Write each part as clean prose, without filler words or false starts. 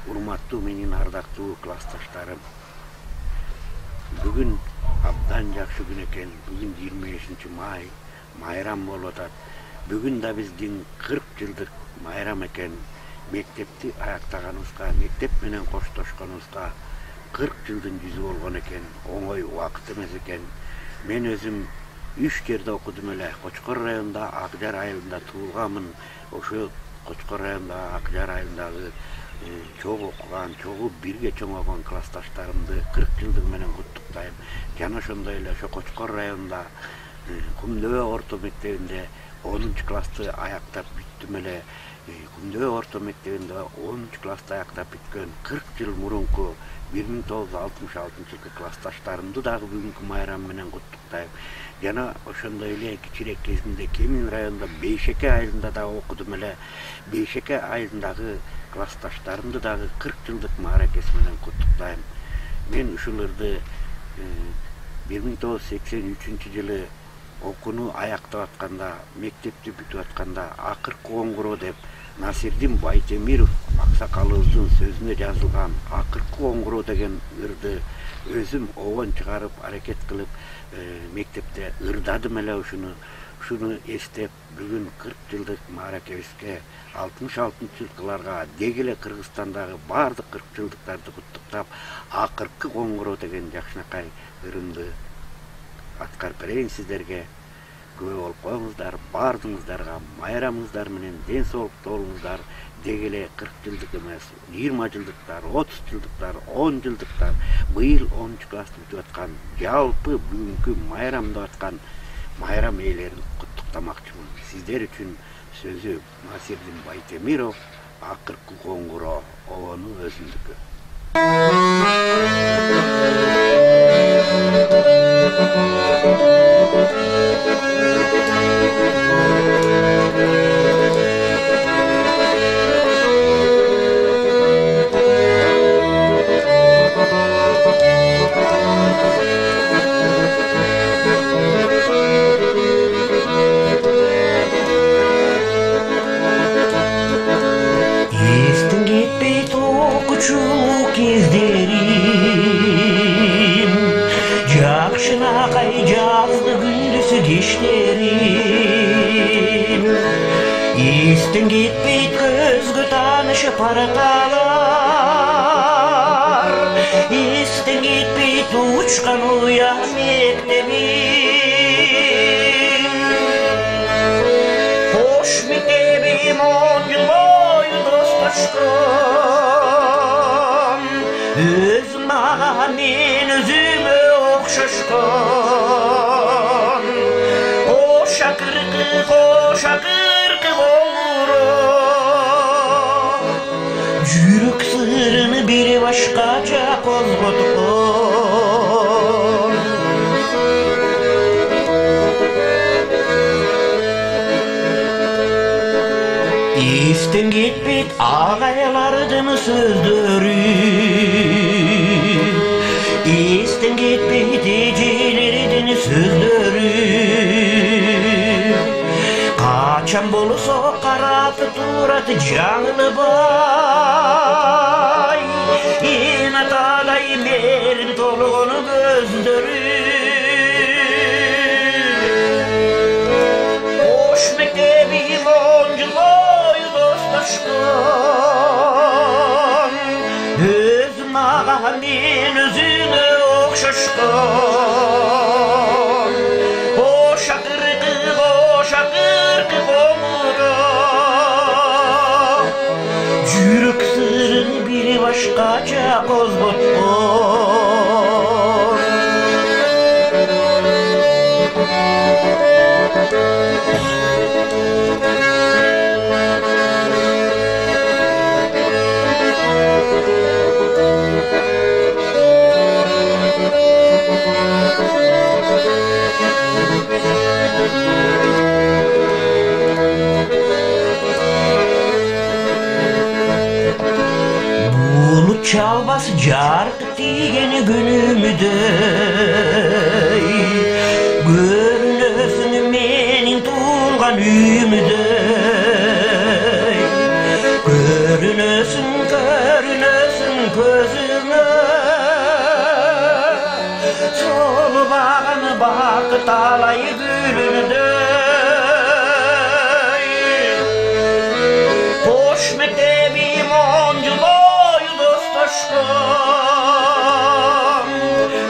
Урматтуу менин ардактуу классташтарым. Бүгүн абдан жакшы күн экен. Бүгүн 25-май, майрам болуп атат. Бүгүн да биздин 40 жылдык майрам экен. Мектепти аяктаганыбызга, мектеп менен коштошконубузга 40 жылдын жүзү болгон экен. Оңой убакыт эмес экен. Мен өзүм 3 жерде окудум эле. Кочкор районунда Акжар айылында туулганмын. Ошо Кочкор районунда Акжар айылындагы чогуу окуган, чогуу бирге чоңойгон классташтарымды 40 жылдык менен куттуктайм. Жана ошондой эле ошо Кочкор районунда Кумдөбө орто мектебинде 10-классты аяктап бүттүм эле. Кумдөбө орто мектебинде 10-классты аяктап бүткөн 40 жыл мурунку 1966-жылкы классташтарымды дагы бүгүнкү майрам менен куттуктайм. Жана ошондой эле кичирээк кезинде Кемин районунда Бейшеке айылында дагы окудум эле. Бейшеке айылындагы классташтарымды дагы 40 жылдык мааракеси менен куттуктайм. Мен ушуларды 1983-жылы окууну аяктап атканда, мектепти бүтүп атканда акыркы коңгуроо деп Насирдин Байтемиров аксакалыбыздын сөзүнө жазылган акыркы коңгуроо деген ырды өзүм обон чыгарып аракет кылып мектепте ырдадым эле ушуну эстеп бүгүн 40 жылдык мааракебизге 66-жылкыларга деги эле Кыргызстандагы баардык 40 жылдыктарды куттуктап акыркы коңгуроо деген жакшынакай ырымды аткарып берейин сиздерге. Күбө болуп коюңуздар, баардыгыңыздарга майрамыңыздар менен ден соолукта болуңуздар. Деги эле 40 жылдык эмес, 20 жылдыктар, 30 жылдыктар, 10 жылдыктар, быйыл 10-классты бүтүп аткан, жалпы бүгүнкү майрамда аткан майрам ээлерин куттуктамакчымын. Сиздер үчүн сөзү Насирдин Байтемиров, акыркы коңгуроо обонун өзүндүкү. Естен кетпейт көзгө таанышы паракалар, естен кетпейт учкан уян мектебим. Кош мектебим 10 жыл бою достошкон, өзүң мага мен өзүмө окшошкон. Кош акыркы жүрөк сырыны бири башкача козготкон. Эстен кетпейт агайлардын сөздөрү, эстен кетпейт эжелердин сөздөрү. Качан болсо карап турат жаңылбай, эн атадай мээрим толгон көздөрү. Кош мектебим 10 жыл бою достошкон, өзүң мага мен өзүңө окшошкон. Кош акыркы коңгуроо, жүрөк сырын бири башкача козготкон. Çalbas jark tigen günümüdey, görünösün menin tuğan üyümüdey, görünösün gözüme Sol bağın bakıt alay gülündü Hoş mektebim onculoy dostoşkum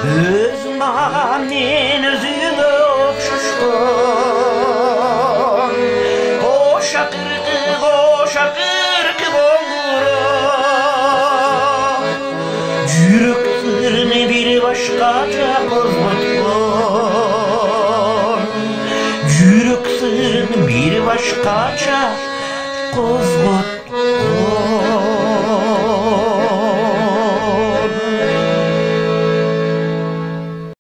Özün bağın men özüne okşuşkum Hoşa kırkı boğurum Yürek sırrını bir başkaça kozmatkun Yürek sırrını bir başkaça kozmatkun